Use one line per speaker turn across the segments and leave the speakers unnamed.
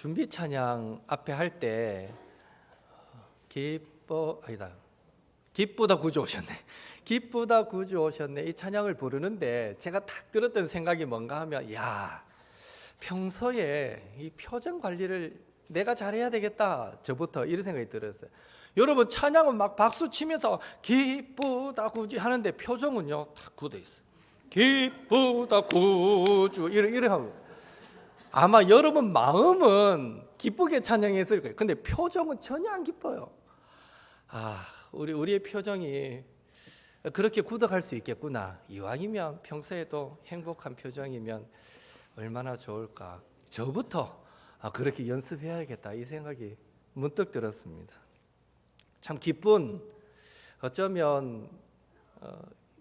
준비 찬양 앞에 할 때 기쁘다 구주 오셨네. 기쁘다 구주 오셨네. 이 찬양을 부르는데 제가 딱 들었던 생각이 뭔가 하면, 야, 평소에 이 표정 관리를 내가 잘해야 되겠다. 저부터 이런 생각이 들었어요. 여러분, 찬양은 막 박수 치면서 기쁘다 구주 하는데 표정은요 다 굳어 있어요. 기쁘다 구주 이래 하고, 아마 여러분 마음은 기쁘게 찬양했을 거예요. 근데 표정은 전혀 안 기뻐요. 우리의 표정이 그렇게 굳어갈 수 있겠구나. 이왕이면 평소에도 행복한 표정이면 얼마나 좋을까. 저부터 그렇게 연습해야겠다, 이 생각이 문득 들었습니다. 참 기쁜, 어쩌면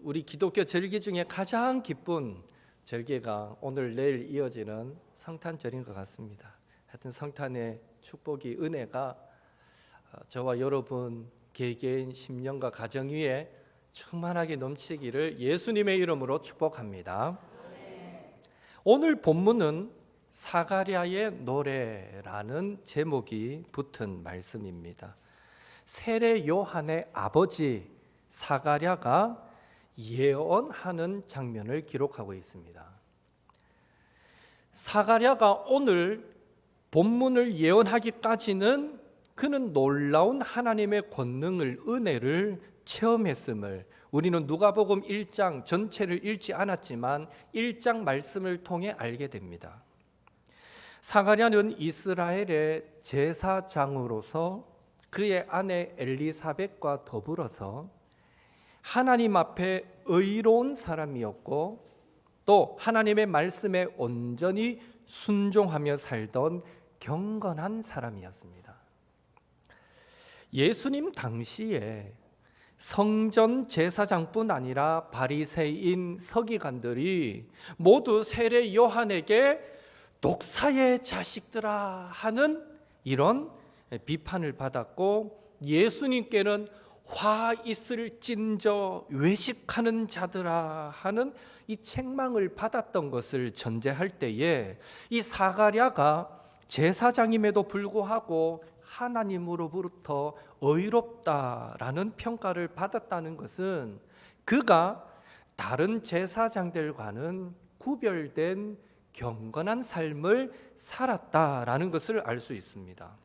우리 기독교 절기 중에 가장 기쁜 절기가 오늘 내일 이어지는 성탄절인 것 같습니다. 하여튼 성탄의 축복이, 은혜가 저와 여러분 개개인 심령과 가정 위에 충만하게 넘치기를 예수님의 이름으로 축복합니다. 오늘 본문은 사가랴의 노래라는 제목이 붙은 말씀입니다. 세례 요한의 아버지 사가랴가 예언하는 장면을 기록하고 있습니다. 사가랴가 오늘 본문을 예언하기까지는 그는 놀라운 하나님의 권능을, 은혜를 체험했음을 우리는 누가복음 1장 전체를 읽지 않았지만 1장 말씀을 통해 알게 됩니다. 사가랴는 이스라엘의 제사장으로서 그의 아내 엘리사벳과 더불어서 하나님 앞에 의로운 사람이었고, 또 하나님의 말씀에 온전히 순종하며 살던 경건한 사람이었습니다. 예수님 당시에 성전 제사장뿐 아니라 바리새인, 서기관들이 모두 세례 요한에게 독사의 자식들아 하는 이런 비판을 받았고, 예수님께는 화 있을진저 외식하는 자들아 하는 이 책망을 받았던 것을 전제할 때에, 이 사가랴가 제사장임에도 불구하고 하나님으로부터 의롭다라는 평가를 받았다는 것은 그가 다른 제사장들과는 구별된 경건한 삶을 살았다라는 것을 알 수 있습니다.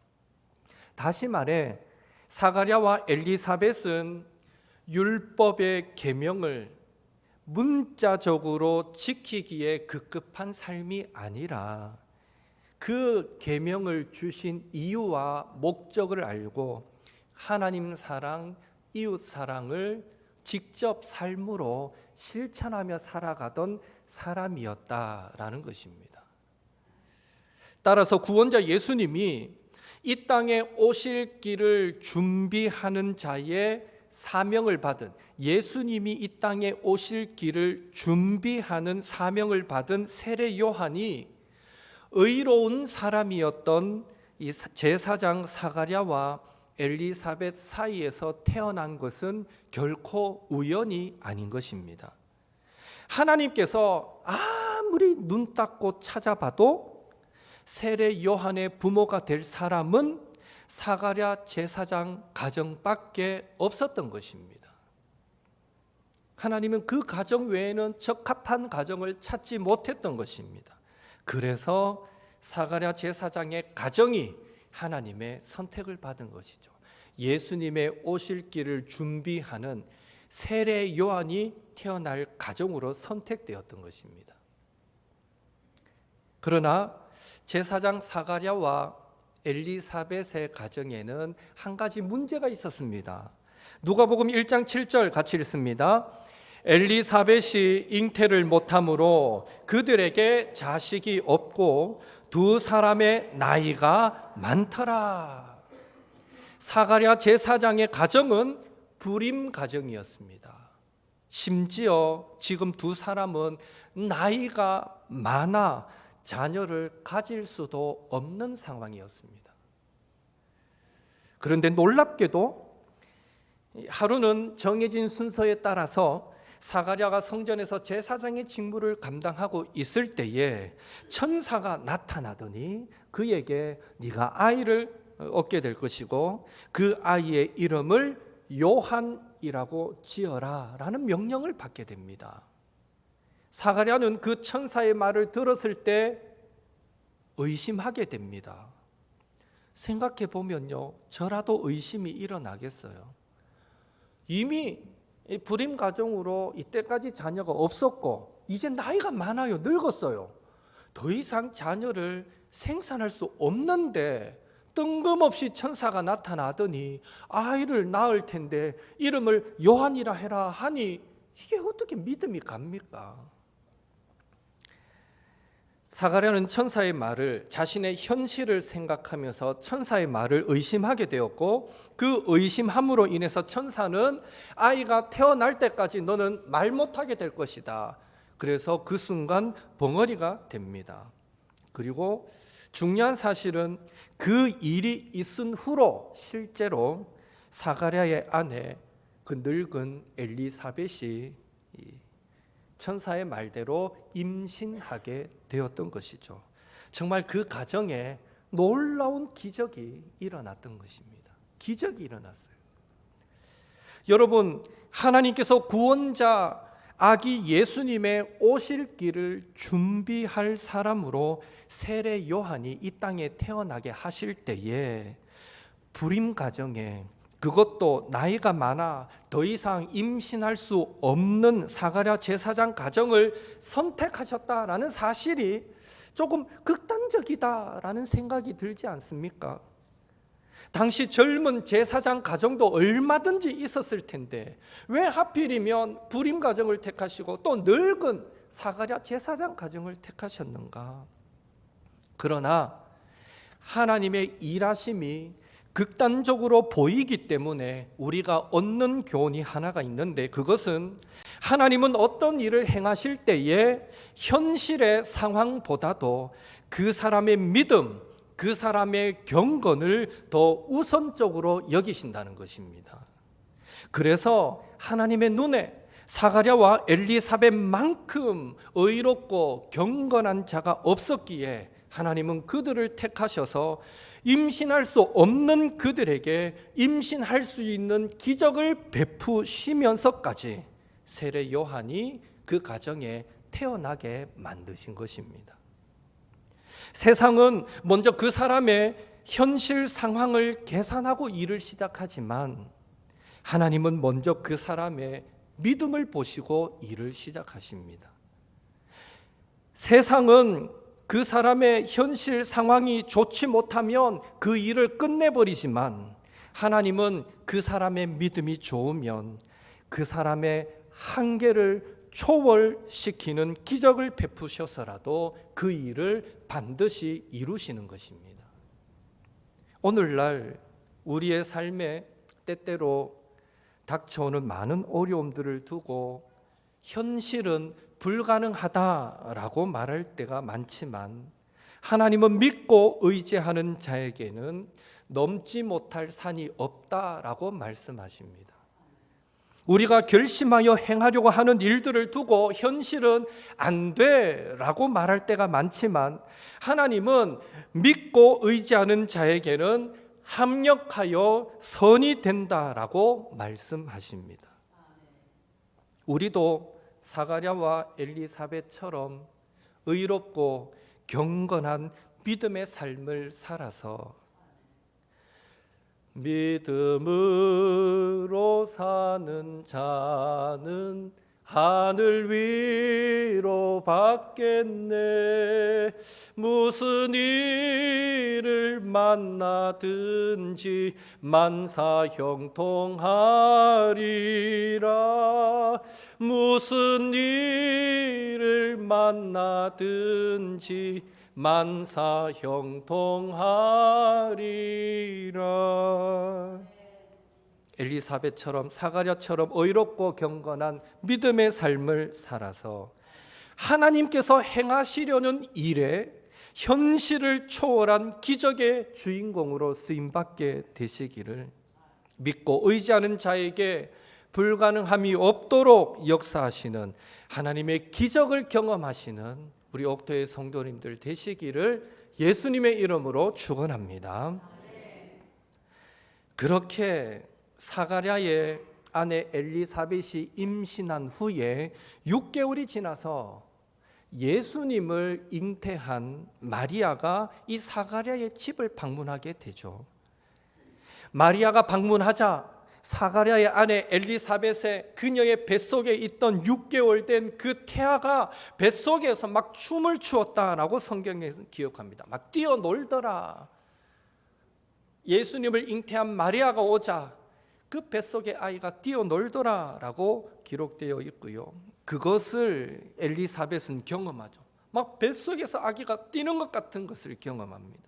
다시 말해 사가랴와 엘리사벳은 율법의 계명을 문자적으로 지키기에 급급한 삶이 아니라 그 계명을 주신 이유와 목적을 알고 하나님 사랑, 이웃 사랑을 직접 삶으로 실천하며 살아가던 사람이었다라는 것입니다. 따라서 구원자 예수님이 이 땅에 오실 길을 준비하는 자의 사명을 받은, 예수님이 이 땅에 오실 길을 준비하는 사명을 받은 세례 요한이 의로운 사람이었던 이 제사장 사가랴와 엘리사벳 사이에서 태어난 것은 결코 우연이 아닌 것입니다. 하나님께서 아무리 눈 닦고 찾아봐도 세례 요한의 부모가 될 사람은 사가랴 제사장 가정밖에 없었던 것입니다. 하나님은 그 가정 외에는 적합한 가정을 찾지 못했던 것입니다. 그래서 사가랴 제사장의 가정이 하나님의 선택을 받은 것이죠. 예수님의 오실 길을 준비하는 세례 요한이 태어날 가정으로 선택되었던 것입니다. 그러나 제사장 사가랴와 엘리사벳의 가정에는 한 가지 문제가 있었습니다. 누가복음 1장 7절 같이 읽습니다. 엘리사벳이 잉태를 못함으로 그들에게 자식이 없고 두 사람의 나이가 많더라. 사가랴 제사장의 가정은 불임 가정이었습니다. 심지어 지금 두 사람은 나이가 많아 자녀를 가질 수도 없는 상황이었습니다. 그런데 놀랍게도 하루는 정해진 순서에 따라서 사가랴가 성전에서 제사장의 직무를 감당하고 있을 때에 천사가 나타나더니 그에게 네가 아이를 얻게 될 것이고 그 아이의 이름을 요한이라고 지어라 라는 명령을 받게 됩니다. 사가랴는 그 천사의 말을 들었을 때 의심하게 됩니다. 생각해 보면요, 저라도 의심이 일어나겠어요. 이미 불임 가정으로 이때까지 자녀가 없었고 이제 나이가 많아요. 늙었어요. 더 이상 자녀를 생산할 수 없는데 뜬금없이 천사가 나타나더니 아이를 낳을 텐데 이름을 요한이라 해라 하니 이게 어떻게 믿음이 갑니까? 사가랴는 천사의 말을 자신의 현실을 생각하면서 천사의 말을 의심하게 되었고 그 의심함으로 인해서 천사는 아이가 태어날 때까지 너는 말 못하게 될 것이다. 그래서 그 순간 벙어리가 됩니다. 그리고 중요한 사실은 그 일이 있은 후로 실제로 사가랴의 아내 그 늙은 엘리사벳이 천사의 말대로 임신하게 되었던 것이죠. 정말 그 가정에 놀라운 기적이 일어났던 것입니다. 기적이 일어났어요. 여러분, 하나님께서 구원자 아기 예수님의 오실 길을 준비할 사람으로 세례 요한이 이 땅에 태어나게 하실 때에 불임 가정에 그것도 나이가 많아 더 이상 임신할 수 없는 사가랴 제사장 가정을 선택하셨다라는 사실이 조금 극단적이다라는 생각이 들지 않습니까? 당시 젊은 제사장 가정도 얼마든지 있었을 텐데 왜 하필이면 불임 가정을 택하시고 또 늙은 사가랴 제사장 가정을 택하셨는가? 그러나 하나님의 일하심이 극단적으로 보이기 때문에 우리가 얻는 교훈이 하나가 있는데 그것은 하나님은 어떤 일을 행하실 때에 현실의 상황보다도 그 사람의 믿음, 그 사람의 경건을 더 우선적으로 여기신다는 것입니다. 그래서 하나님의 눈에 사가랴와 엘리사벳만큼 의롭고 경건한 자가 없었기에 하나님은 그들을 택하셔서 임신할 수 없는 그들에게 임신할 수 있는 기적을 베푸시면서까지 세례 요한이 그 가정에 태어나게 만드신 것입니다. 세상은 먼저 그 사람의 현실 상황을 계산하고 일을 시작하지만 하나님은 먼저 그 사람의 믿음을 보시고 일을 시작하십니다. 세상은 그 사람의 현실 상황이 좋지 못하면 그 일을 끝내버리지만 하나님은 그 사람의 믿음이 좋으면 그 사람의 한계를 초월시키는 기적을 베푸셔서라도 그 일을 반드시 이루시는 것입니다. 오늘날 우리의 삶에 때때로 닥쳐오는 많은 어려움들을 두고 현실은 불가능하다라고 말할 때가 많지만 하나님은 믿고 의지하는 자에게는 넘지 못할 산이 없다라고 말씀하십니다. 우리가 결심하여 행하려고 하는 일들을 두고 현실은 안 돼라고 말할 때가 많지만 하나님은 믿고 의지하는 자에게는 합력하여 선이 된다라고 말씀하십니다. 우리도 사가랴와 엘리사벳처럼 의롭고 경건한 믿음의 삶을 살아서 믿음으로 사는 자는 하늘 위로 받겠네. 무슨 일을 만나든지 만사 형통하리라. 무슨 일을 만나든지 만사 형통하리라. 엘리사벳처럼 사가랴처럼 의롭고 경건한 믿음의 삶을 살아서 하나님께서 행하시려는 일에 현실을 초월한 기적의 주인공으로 쓰임받게 되시기를 믿고 의지하는 자에게 불가능함이 없도록 역사하시는 하나님의 기적을 경험하시는 우리 옥토의 성도님들 되시기를 예수님의 이름으로 축원합니다. 그렇게 사가랴의 아내 엘리사벳이 임신한 후에 6개월이 지나서 예수님을 잉태한 마리아가 이 사가랴의 집을 방문하게 되죠. 마리아가 방문하자 사가랴의 아내 엘리사벳의 그녀의 뱃속에 있던 6개월 된 그 태아가 뱃속에서 막 춤을 추었다라고 성경에서 기록합니다. 막 뛰어놀더라. 예수님을 잉태한 마리아가 오자 그 뱃속의 아이가 뛰어놀더라라고 기록되어 있고요. 그것을 엘리사벳은 경험하죠. 막 뱃속에서 아기가 뛰는 것 같은 것을 경험합니다.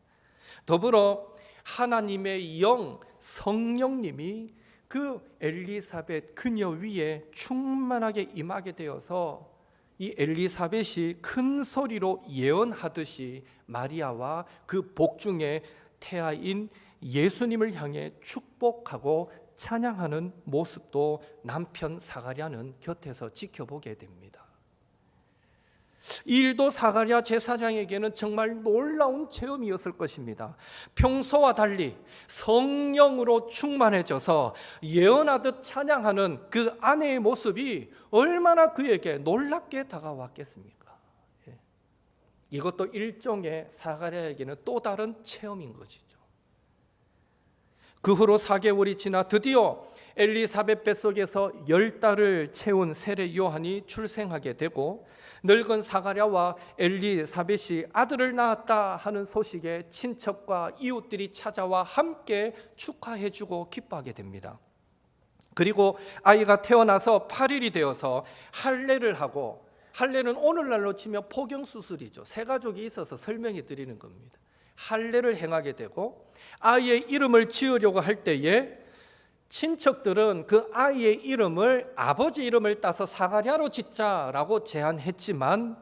더불어 하나님의 영 성령님이 그 엘리사벳 그녀 위에 충만하게 임하게 되어서 이 엘리사벳이 큰 소리로 예언하듯이 마리아와 그 복중의 태아인 예수님을 향해 축복하고 찬양하는 모습도 남편 사가랴는 곁에서 지켜보게 됩니다. 이 일도 사가랴 제사장에게는 정말 놀라운 체험이었을 것입니다. 평소와 달리 성령으로 충만해져서 예언하듯 찬양하는 그 아내의 모습이 얼마나 그에게 놀랍게 다가왔겠습니까? 이것도 일종의 사가랴에게는 또 다른 체험인 것이죠. 그 후로 4개월이 지나 드디어 엘리사벳 뱃속에서 10달을 채운 세례 요한이 출생하게 되고 늙은 사가랴와 엘리사벳이 아들을 낳았다 하는 소식에 친척과 이웃들이 찾아와 함께 축하해주고 기뻐하게 됩니다. 그리고 아이가 태어나서 8일이 되어서 할례를 하고, 할례는 오늘날로 치면 포경수술이죠. 세 가족이 있어서 설명해 드리는 겁니다. 할례를 행하게 되고 아이의 이름을 지으려고 할 때에 친척들은 그 아이의 이름을 아버지 이름을 따서 사가랴로 짓자라고 제안했지만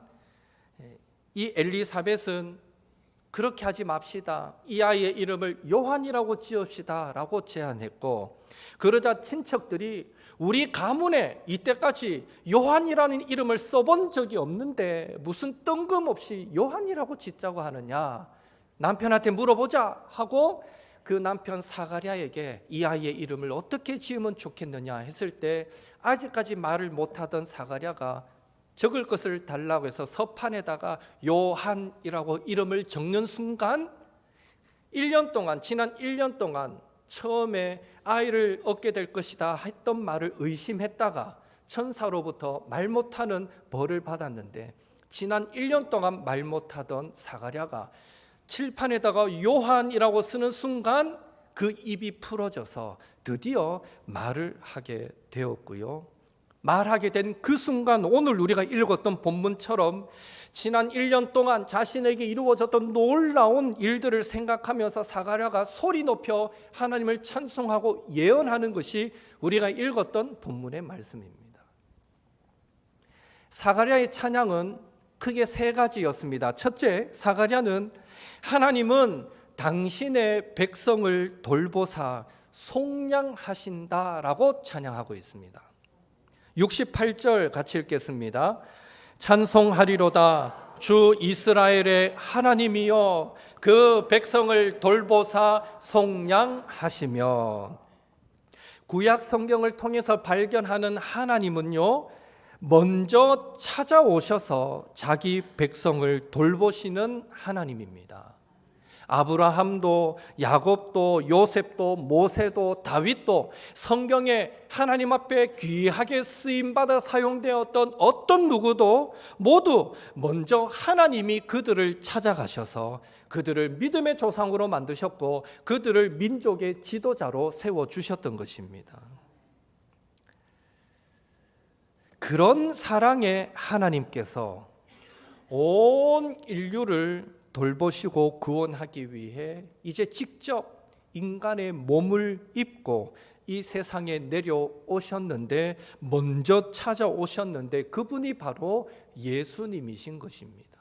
이 엘리사벳은 그렇게 하지 맙시다. 이 아이의 이름을 요한이라고 지읍시다라고 제안했고, 그러자 친척들이 우리 가문에 이때까지 요한이라는 이름을 써본 적이 없는데 무슨 뜬금없이 요한이라고 짓자고 하느냐, 남편한테 물어보자 하고 그 남편 사가랴에게 이 아이의 이름을 어떻게 지으면 좋겠느냐 했을 때 아직까지 말을 못하던 사가랴가 적을 것을 달라고 해서 서판에다가 요한이라고 이름을 적는 순간 1년 동안, 지난 1년 동안 처음에 아이를 얻게 될 것이다 했던 말을 의심했다가 천사로부터 말 못하는 벌을 받았는데, 지난 1년 동안 말 못하던 사가랴가 칠판에다가 요한이라고 쓰는 순간 그 입이 풀어져서 드디어 말을 하게 되었고요. 말하게 된 그 순간 오늘 우리가 읽었던 본문처럼 지난 1년 동안 자신에게 이루어졌던 놀라운 일들을 생각하면서 사가랴가 소리 높여 하나님을 찬송하고 예언하는 것이 우리가 읽었던 본문의 말씀입니다. 사가랴의 찬양은 크게 세 가지였습니다. 첫째, 사가랴는 하나님은 당신의 백성을 돌보사 속량하신다라고 찬양하고 있습니다. 68절 같이 읽겠습니다. 찬송하리로다 주 이스라엘의 하나님이여 그 백성을 돌보사 속량하시며. 구약 성경을 통해서 발견하는 하나님은요, 먼저 찾아오셔서 자기 백성을 돌보시는 하나님입니다. 아브라함도 야곱도 요셉도 모세도 다윗도 성경에 하나님 앞에 귀하게 쓰임받아 사용되었던 어떤 누구도 모두 먼저 하나님이 그들을 찾아가셔서 그들을 믿음의 조상으로 만드셨고 그들을 민족의 지도자로 세워주셨던 것입니다. 그런 사랑의 하나님께서 온 인류를 돌보시고 구원하기 위해 이제 직접 인간의 몸을 입고 이 세상에 내려오셨는데, 먼저 찾아오셨는데 그분이 바로 예수님이신 것입니다.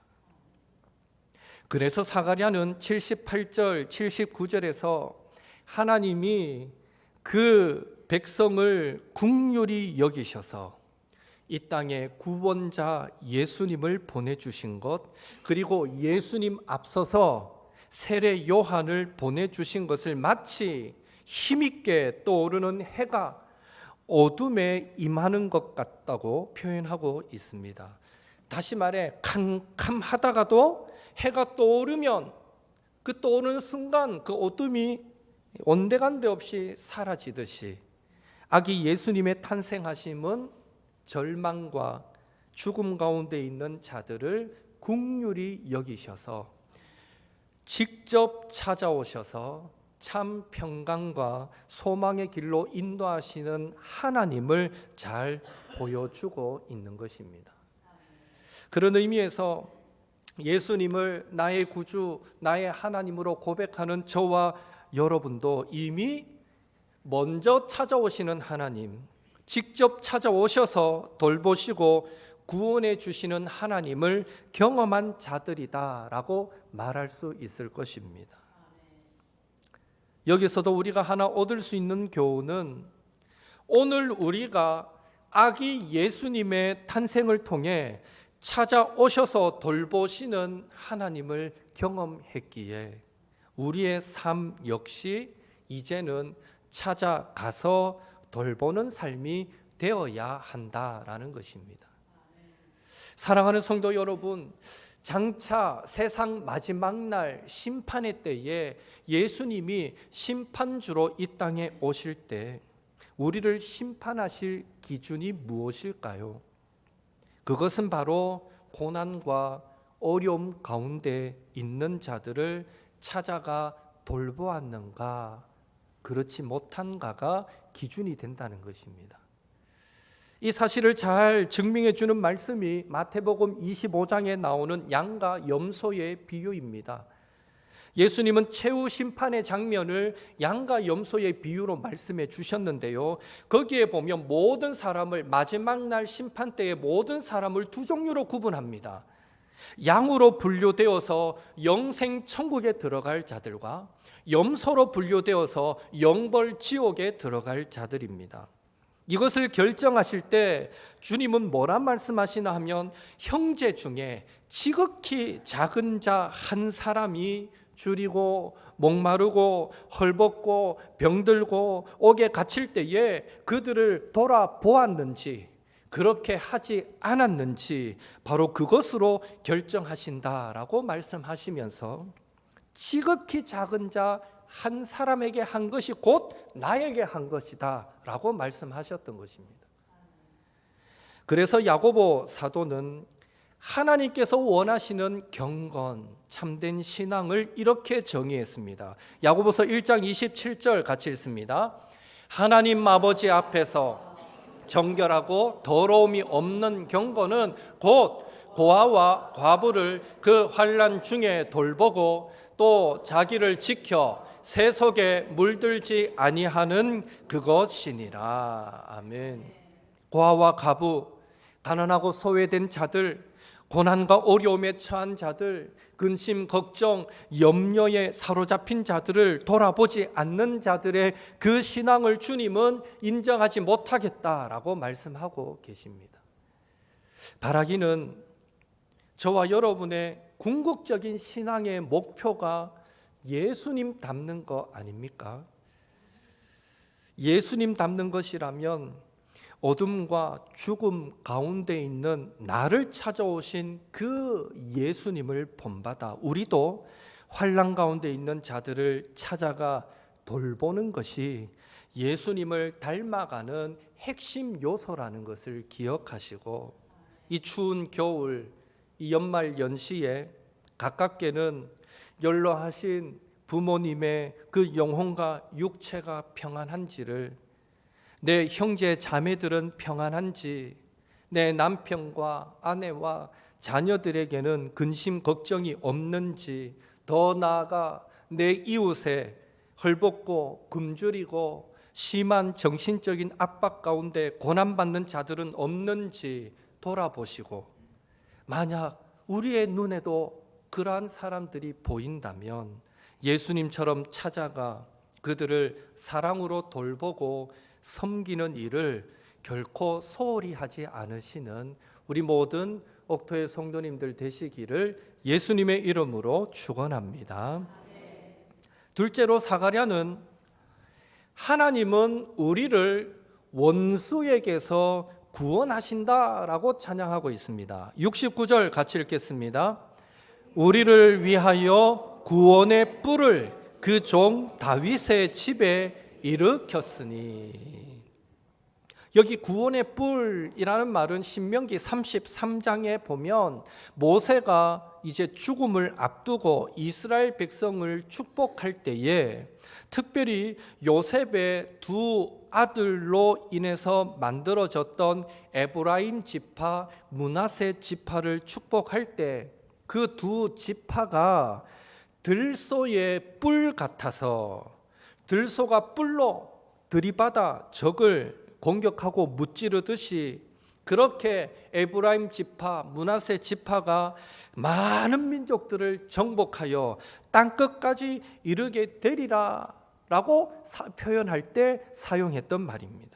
그래서 사가랴는 78절, 79절에서 하나님이 그 백성을 긍휼히 여기셔서 이 땅에 구원자 예수님을 보내주신 것, 그리고 예수님 앞서서 세례 요한을 보내주신 것을 마치 힘있게 떠오르는 해가 어둠에 임하는 것 같다고 표현하고 있습니다. 다시 말해 캄캄하다가도 해가 떠오르면 그 떠오르는 순간 그 어둠이 온데간데 없이 사라지듯이 아기 예수님의 탄생하심은 절망과 죽음 가운데 있는 자들을 긍휼히 여기셔서 직접 찾아오셔서 참 평강과 소망의 길로 인도하시는 하나님을 잘 보여주고 있는 것입니다. 그런 의미에서 예수님을 나의 구주, 나의 하나님으로 고백하는 저와 여러분도 이미 먼저 찾아오시는 하나님, 직접 찾아오셔서 돌보시고 구원해 주시는 하나님을 경험한 자들이다라고 말할 수 있을 것입니다. 여기서도 우리가 하나 얻을 수 있는 교훈은 오늘 우리가 아기 예수님의 탄생을 통해 찾아오셔서 돌보시는 하나님을 경험했기에 우리의 삶 역시 이제는 찾아가서 돌보는 삶이 되어야 한다라는 것입니다. 사랑하는 성도 여러분, 장차 세상 마지막 날 심판의 때에 예수님이 심판주로 이 땅에 오실 때 우리를 심판하실 기준이 무엇일까요? 그것은 바로 고난과 어려움 가운데 있는 자들을 찾아가 돌보았는가, 그렇지 못한가가 기준이 된다는 것입니다. 이 사실을 잘 증명해 주는 말씀이 마태복음 25장에 나오는 양과 염소의 비유입니다. 예수님은 최후 심판의 장면을 양과 염소의 비유로 말씀해 주셨는데요, 거기에 보면 모든 사람을, 마지막 날 심판 때의 모든 사람을 두 종류로 구분합니다. 양으로 분류되어서 영생 천국에 들어갈 자들과 염소로 분류되어서 영벌 지옥에 들어갈 자들입니다. 이것을 결정하실 때 주님은 뭐라 말씀하시나 하면 형제 중에 지극히 작은 자 한 사람이 줄이고 목마르고 헐벗고 병들고 옥에 갇힐 때에 그들을 돌아보았는지 그렇게 하지 않았는지 바로 그것으로 결정하신다라고 말씀하시면서 지극히 작은 자 한 사람에게 한 것이 곧 나에게 한 것이다 라고 말씀하셨던 것입니다. 그래서 야고보 사도는 하나님께서 원하시는 경건, 참된 신앙을 이렇게 정의했습니다. 야고보서 1장 27절 같이 읽습니다. 하나님 아버지 앞에서 정결하고 더러움이 없는 경건은 곧 고아와 과부를 그 환난 중에 돌보고 또 자기를 지켜 세속에 물들지 아니하는 그것이니라. 아멘. 고아와 과부, 가난하고 소외된 자들, 고난과 어려움에 처한 자들, 근심, 걱정, 염려에 사로잡힌 자들을 돌아보지 않는 자들의 그 신앙을 주님은 인정하지 못하겠다라고 말씀하고 계십니다. 바라기는 저와 여러분의 궁극적인 신앙의 목표가 예수님 닮는 거 아닙니까? 예수님 닮는 것이라면 어둠과 죽음 가운데 있는 나를 찾아오신 그 예수님을 본받아 우리도 환난 가운데 있는 자들을 찾아가 돌보는 것이 예수님을 닮아가는 핵심 요소라는 것을 기억하시고 이 추운 겨울, 이 연말 연시에 가깝게는 연로하신 부모님의 그 영혼과 육체가 평안한지를, 내 형제 자매들은 평안한지, 내 남편과 아내와 자녀들에게는 근심 걱정이 없는지, 더 나아가 내 이웃에 헐벗고 굶주리고 심한 정신적인 압박 가운데 고난받는 자들은 없는지 돌아보시고, 만약 우리의 눈에도 그러한 사람들이 보인다면 예수님처럼 찾아가 그들을 사랑으로 돌보고 섬기는 일을 결코 소홀히 하지 않으시는 우리 모든 옥토의 성도님들 되시기를 예수님의 이름으로 축원합니다. 둘째로 사가랴는 하나님은 우리를 원수에게서 구원하신다라고 찬양하고 있습니다. 69절 같이 읽겠습니다. 우리를 위하여 구원의 뿔을 그 종 다윗의 집에 일으켰으니. 여기 구원의 뿔이라는 말은 신명기 33장에 보면 모세가 이제 죽음을 앞두고 이스라엘 백성을 축복할 때에 특별히 요셉의 두 아들로 인해서 만들어졌던 에브라임 지파, 므낫세 지파를 축복할 때 그 두 지파가 들소의 뿔 같아서 들소가 뿔로 들이받아 적을 공격하고 무찌르듯이 그렇게 에브라임 지파, 므낫세 지파가 많은 민족들을 정복하여 땅끝까지 이르게 되리라 라고 표현할 때 사용했던 말입니다.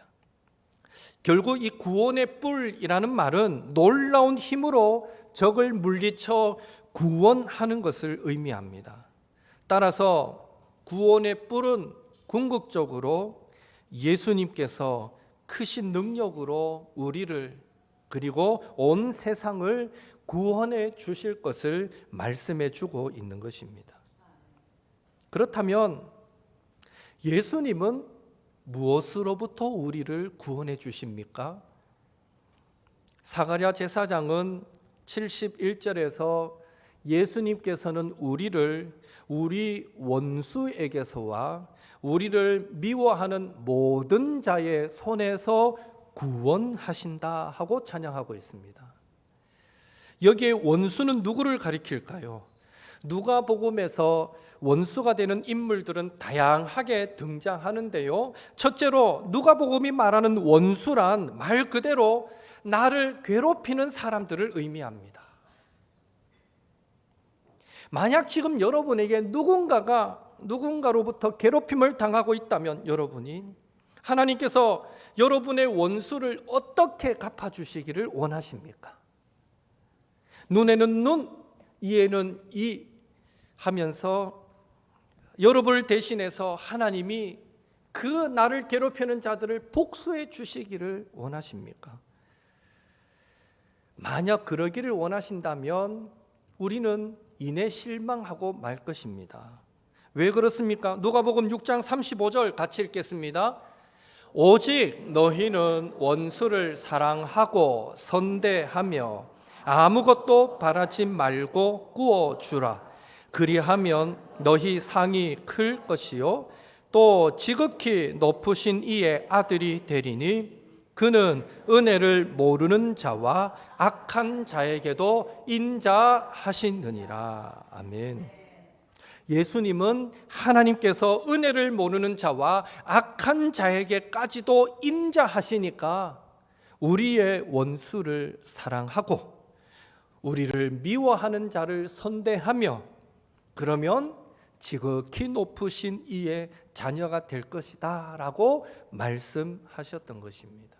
결국 이 구원의 뿔이라는 말은 놀라운 힘으로 적을 물리쳐 구원하는 것을 의미합니다. 따라서 구원의 뿔은 궁극적으로 예수님께서 크신 능력으로 우리를 그리고 온 세상을 구원해 주실 것을 말씀해 주고 있는 것입니다. 그렇다면 예수님은 무엇으로부터 우리를 구원해 주십니까? 사가랴 제사장은 71절에서 예수님께서는 우리를 우리 원수에게서와 우리를 미워하는 모든 자의 손에서 구원하신다 하고 찬양하고 있습니다. 여기에 원수는 누구를 가리킬까요? 누가복음에서 원수가 되는 인물들은 다양하게 등장하는데요. 첫째로 누가복음이 말하는 원수란 말 그대로 나를 괴롭히는 사람들을 의미합니다. 만약 지금 여러분에게 누군가로부터 괴롭힘을 당하고 있다면 여러분이 하나님께서 여러분의 원수를 어떻게 갚아주시기를 원하십니까? 눈에는 눈, 이에는 이 하면서 여러분을 대신해서 하나님이 그 나를 괴롭히는 자들을 복수해 주시기를 원하십니까? 만약 그러기를 원하신다면 우리는 이내 실망하고 말 것입니다. 왜 그렇습니까? 누가복음 6장 35절 같이 읽겠습니다. 오직 너희는 원수를 사랑하고 선대하며 아무것도 바라지 말고 구워주라. 그리하면 너희 상이 클 것이요 또 지극히 높으신 이의 아들이 되리니 그는 은혜를 모르는 자와 악한 자에게도 인자하시느니라. 아멘. 예수님은 하나님께서 은혜를 모르는 자와 악한 자에게까지도 인자하시니까 우리의 원수를 사랑하고 우리를 미워하는 자를 선대하며 그러면 지극히 높으신 이의 자녀가 될 것이다 라고 말씀하셨던 것입니다.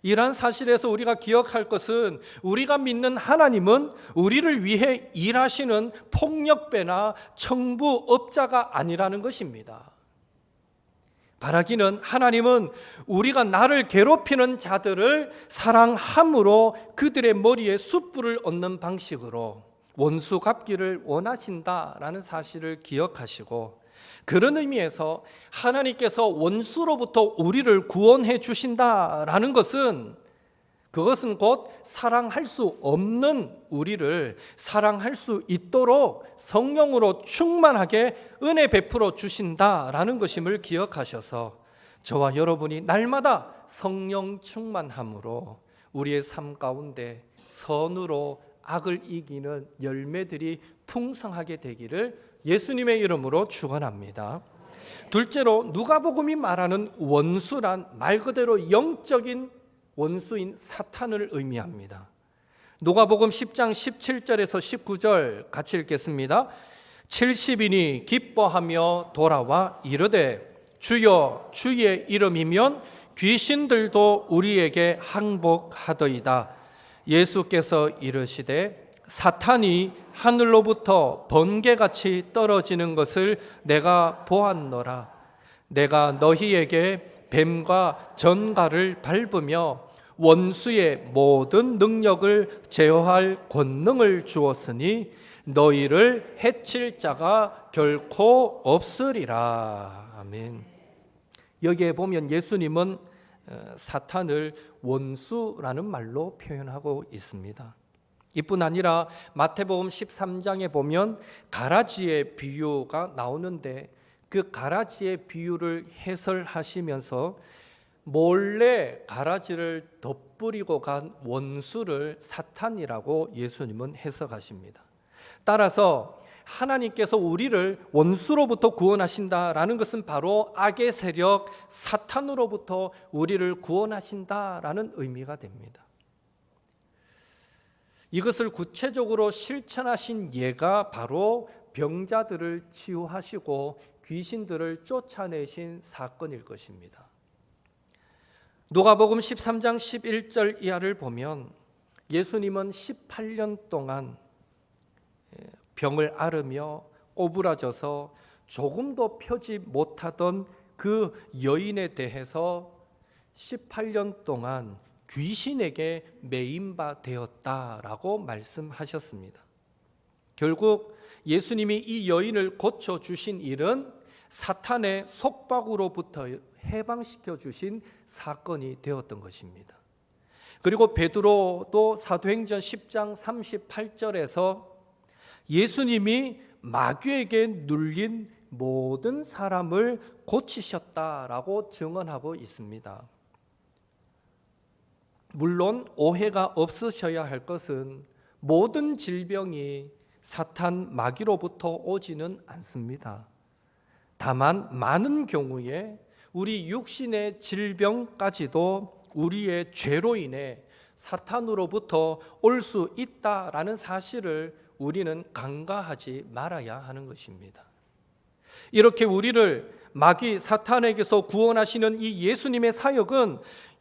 이러한 사실에서 우리가 기억할 것은 우리가 믿는 하나님은 우리를 위해 일하시는 폭력배나 청부업자가 아니라는 것입니다. 바라기는 하나님은 우리가 나를 괴롭히는 자들을 사랑함으로 그들의 머리에 숯불을 얹는 방식으로 원수 갚기를 원하신다라는 사실을 기억하시고 그런 의미에서 하나님께서 원수로부터 우리를 구원해 주신다라는 것은 그것은 곧 사랑할 수 없는 우리를 사랑할 수 있도록 성령으로 충만하게 은혜 베풀어 주신다라는 것임을 기억하셔서 저와 여러분이 날마다 성령 충만함으로 우리의 삶 가운데 선으로 악을 이기는 열매들이 풍성하게 되기를 예수님의 이름으로 축원합니다. 둘째로 누가복음이 말하는 원수란 말 그대로 영적인 원수인 사탄을 의미합니다. 누가복음 10장 17절에서 19절 같이 읽겠습니다. 70인이 기뻐하며 돌아와 이르되 주여 주의 이름이면 귀신들도 우리에게 항복하더이다. 예수께서 이르시되 사탄이 하늘로부터 번개같이 떨어지는 것을 내가 보았노라. 내가 너희에게 뱀과 전갈을 밟으며 원수의 모든 능력을 제어할 권능을 주었으니 너희를 해칠 자가 결코 없으리라. 아멘. 여기에 보면 예수님은 사탄을 원수라는 말로 표현하고 있습니다. 이뿐 아니라 마태복음 13장에 보면 가라지의 비유가 나오는데 그 가라지의 비유를 해설하시면서 몰래 가라지를 덧뿌리고 간 원수를 사탄이라고 예수님은 해석하십니다. 따라서 하나님께서 우리를 원수로부터 구원하신다라는 것은 바로 악의 세력 사탄으로부터 우리를 구원하신다라는 의미가 됩니다. 이것을 구체적으로 실천하신 예가 바로 병자들을 치유하시고 귀신들을 쫓아내신 사건일 것입니다. 누가복음 13장 11절 이하를 보면 예수님은 18년 동안 병을 앓으며 꼬부라져서 조금도 펴지 못하던 그 여인에 대해서 18년 동안 귀신에게 매인바 되었다라고 말씀하셨습니다. 결국 예수님이 이 여인을 고쳐주신 일은 사탄의 속박으로부터 해방시켜 주신 사건이 되었던 것입니다. 그리고 베드로도 사도행전 10장 38절에서 예수님이 마귀에게 눌린 모든 사람을 고치셨다라고 증언하고 있습니다. 물론 오해가 없으셔야 할 것은 모든 질병이 사탄 마귀로부터 오지는 않습니다. 다만 많은 경우에 우리 육신의 질병까지도 우리의 죄로 인해 사탄으로부터 올 수 있다라는 사실을 우리는 간과하지 말아야 하는 것입니다. 이렇게 우리를 마귀 사탄에게서 구원하시는 이 예수님의 사역은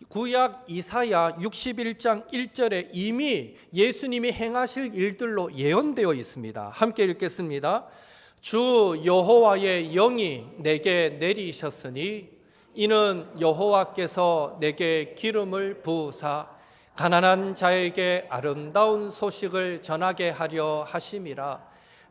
구약 이사야 61장 1절에 이미 예수님이 행하실 일들로 예언되어 있습니다. 함께 읽겠습니다. 주 여호와의 영이 내게 내리셨으니 이는 여호와께서 내게 기름을 부으사 가난한 자에게 아름다운 소식을 전하게 하려 하심이라.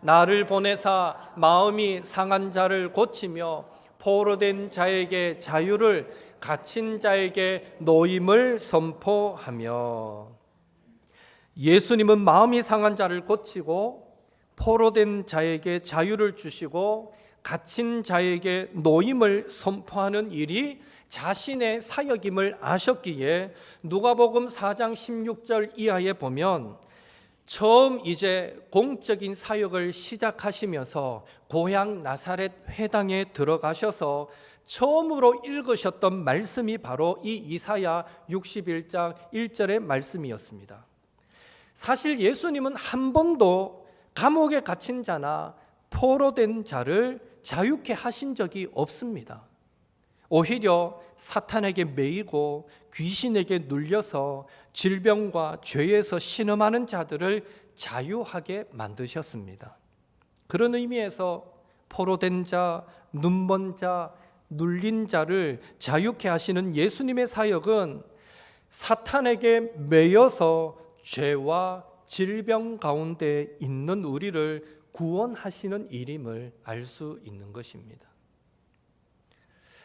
나를 보내사 마음이 상한 자를 고치며 포로된 자에게 자유를, 갇힌 자에게 노임을 선포하며. 예수님은 마음이 상한 자를 고치고 포로된 자에게 자유를 주시고 갇힌 자에게 노임을 선포하는 일이 자신의 사역임을 아셨기에 누가복음 4장 16절 이하에 보면 처음 이제 공적인 사역을 시작하시면서 고향 나사렛 회당에 들어가셔서 처음으로 읽으셨던 말씀이 바로 이 이사야 61장 1절의 말씀이었습니다. 사실 예수님은 한 번도 감옥에 갇힌 자나 포로된 자를 자유케 하신 적이 없습니다. 오히려 사탄에게 매이고 귀신에게 눌려서 질병과 죄에서 신음하는 자들을 자유하게 만드셨습니다. 그런 의미에서 포로된 자, 눈먼 자, 눌린 자를 자유케 하시는 예수님의 사역은 사탄에게 매여서 죄와 질병 가운데 있는 우리를 구원하시는 일임을 알 수 있는 것입니다.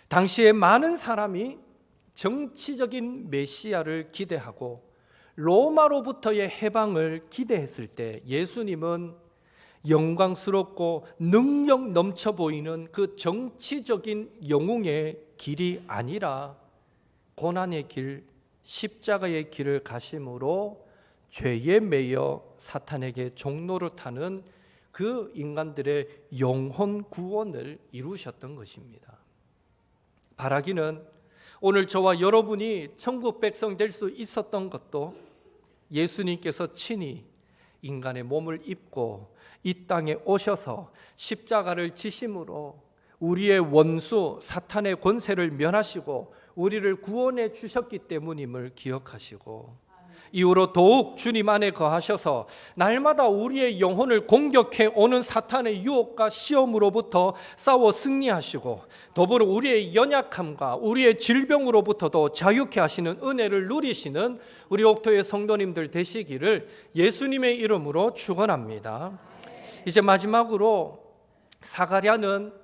당시에 많은 사람이 정치적인 메시아를 기대하고 로마로부터의 해방을 기대했을 때 예수님은 영광스럽고 능력 넘쳐 보이는 그 정치적인 영웅의 길이 아니라 고난의 길, 십자가의 길을 가심으로 죄에 매여 사탄에게 종로를 타는 그 인간들의 영혼 구원을 이루셨던 것입니다. 바라기는 오늘 저와 여러분이 천국 백성 될 수 있었던 것도 예수님께서 친히 인간의 몸을 입고 이 땅에 오셔서 십자가를 지심으로 우리의 원수 사탄의 권세를 멸하시고 우리를 구원해 주셨기 때문임을 기억하시고, 이후로 더욱 주님 안에 거하셔서 날마다 우리의 영혼을 공격해 오는 사탄의 유혹과 시험으로부터 싸워 승리하시고, 더불어 우리의 연약함과 우리의 질병으로부터도 자유케 하시는 은혜를 누리시는 우리 옥토의 성도님들 되시기를 예수님의 이름으로 축원합니다. 이제 마지막으로 사가랴는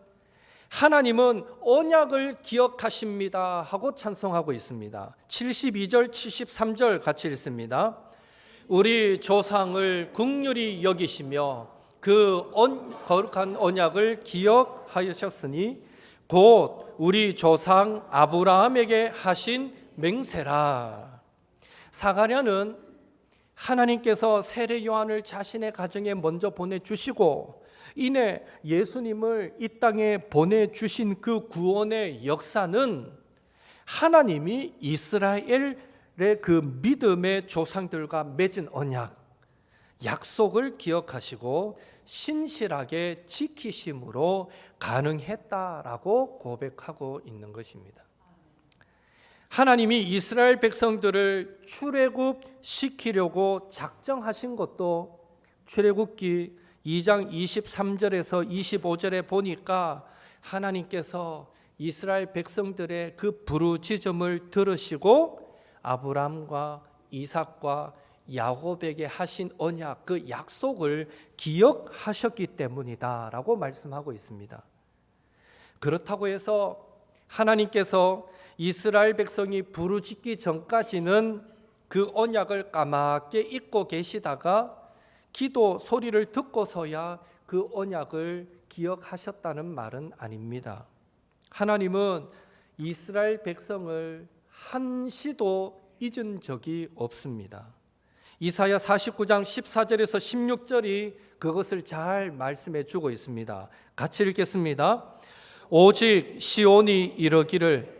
하나님은 언약을 기억하십니다 하고 찬송하고 있습니다. 72절 73절 같이 읽습니다. 우리 조상을 긍휼히 여기시며 그 거룩한 언약을 기억하셨으니 곧 우리 조상 아브라함에게 하신 맹세라. 사가랴는 하나님께서 세례 요한을 자신의 가정에 먼저 보내주시고 이내 예수님을 이 땅에 보내주신 그 구원의 역사는 하나님이 이스라엘의 그 믿음의 조상들과 맺은 언약, 약속을 기억하시고 신실하게 지키심으로 가능했다라고 고백하고 있는 것입니다. 하나님이 이스라엘 백성들을 출애굽시키려고 작정하신 것도 출애굽기 2장 23절에서 25절에 보니까 하나님께서 이스라엘 백성들의 그 부르짖음을 들으시고 아브라함과 이삭과 야곱에게 하신 언약, 그 약속을 기억하셨기 때문이다라고 말씀하고 있습니다. 그렇다고 해서 하나님께서 이스라엘 백성이 부르짖기 전까지는 그 언약을 까맣게 잊고 계시다가 기도 소리를 듣고서야 그 언약을 기억하셨다는 말은 아닙니다. 하나님은 이스라엘 백성을 한시도 잊은 적이 없습니다. 이사야 49장 14절에서 16절이 그것을 잘 말씀해 주고 있습니다. 같이 읽겠습니다. 오직 시온이 이르기를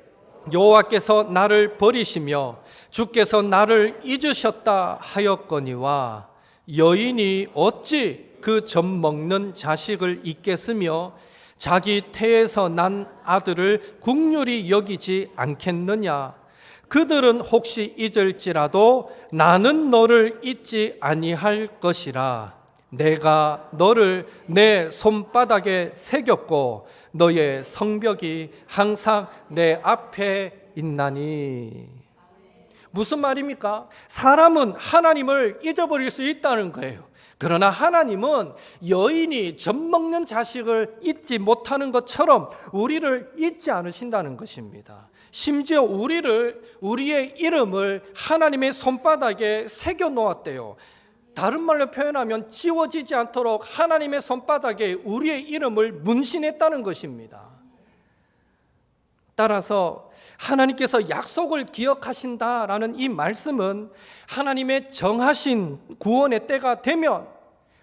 여호와께서 나를 버리시며 주께서 나를 잊으셨다 하였거니와 여인이 어찌 그 젖 먹는 자식을 잊겠으며 자기 태에서 난 아들을 긍휼히 여기지 않겠느냐. 그들은 혹시 잊을지라도 나는 너를 잊지 아니할 것이라. 내가 너를 내 손바닥에 새겼고 너의 성벽이 항상 내 앞에 있나니. 무슨 말입니까? 사람은 하나님을 잊어버릴 수 있다는 거예요. 그러나 하나님은 여인이 젖 먹는 자식을 잊지 못하는 것처럼 우리를 잊지 않으신다는 것입니다. 심지어 우리의 이름을 하나님의 손바닥에 새겨 놓았대요. 다른 말로 표현하면 지워지지 않도록 하나님의 손바닥에 우리의 이름을 문신했다는 것입니다. 따라서 하나님께서 약속을 기억하신다라는 이 말씀은 하나님의 정하신 구원의 때가 되면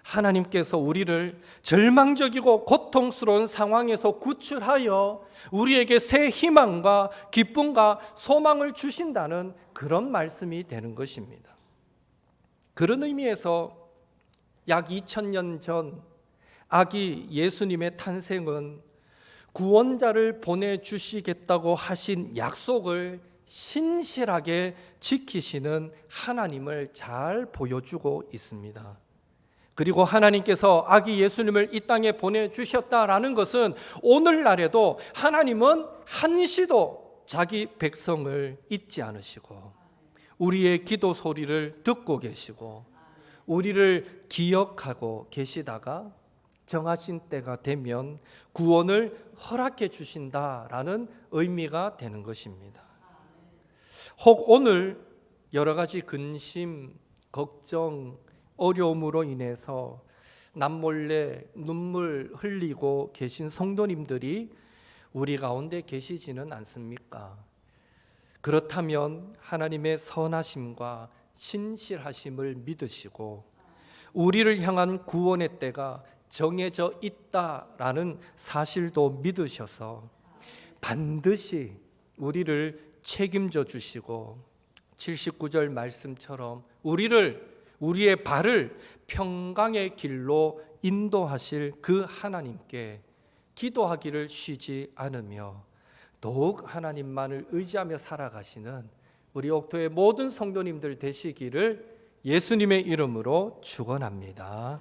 하나님께서 우리를 절망적이고 고통스러운 상황에서 구출하여 우리에게 새 희망과 기쁨과 소망을 주신다는 그런 말씀이 되는 것입니다. 그런 의미에서 약 2000년 전 아기 예수님의 탄생은 구원자를 보내주시겠다고 하신 약속을 신실하게 지키시는 하나님을 잘 보여주고 있습니다. 그리고 하나님께서 아기 예수님을 이 땅에 보내주셨다라는 것은 오늘날에도 하나님은 한시도 자기 백성을 잊지 않으시고 우리의 기도 소리를 듣고 계시고 우리를 기억하고 계시다가 정하신 때가 되면 구원을 허락해 주신다라는 의미가 되는 것입니다. 혹 오늘 여러 가지 근심, 걱정, 어려움으로 인해서 남몰래 눈물 흘리고 계신 성도님들이 우리 가운데 계시지는 않습니까? 그렇다면 하나님의 선하심과 신실하심을 믿으시고 우리를 향한 구원의 때가 정해져 있다라는 사실도 믿으셔서 반드시 우리를 책임져 주시고 79절 말씀처럼 우리의 발을 평강의 길로 인도하실 그 하나님께 기도하기를 쉬지 않으며 더욱 하나님만을 의지하며 살아가시는 우리 옥토의 모든 성도님들 되시기를 예수님의 이름으로 축원합니다.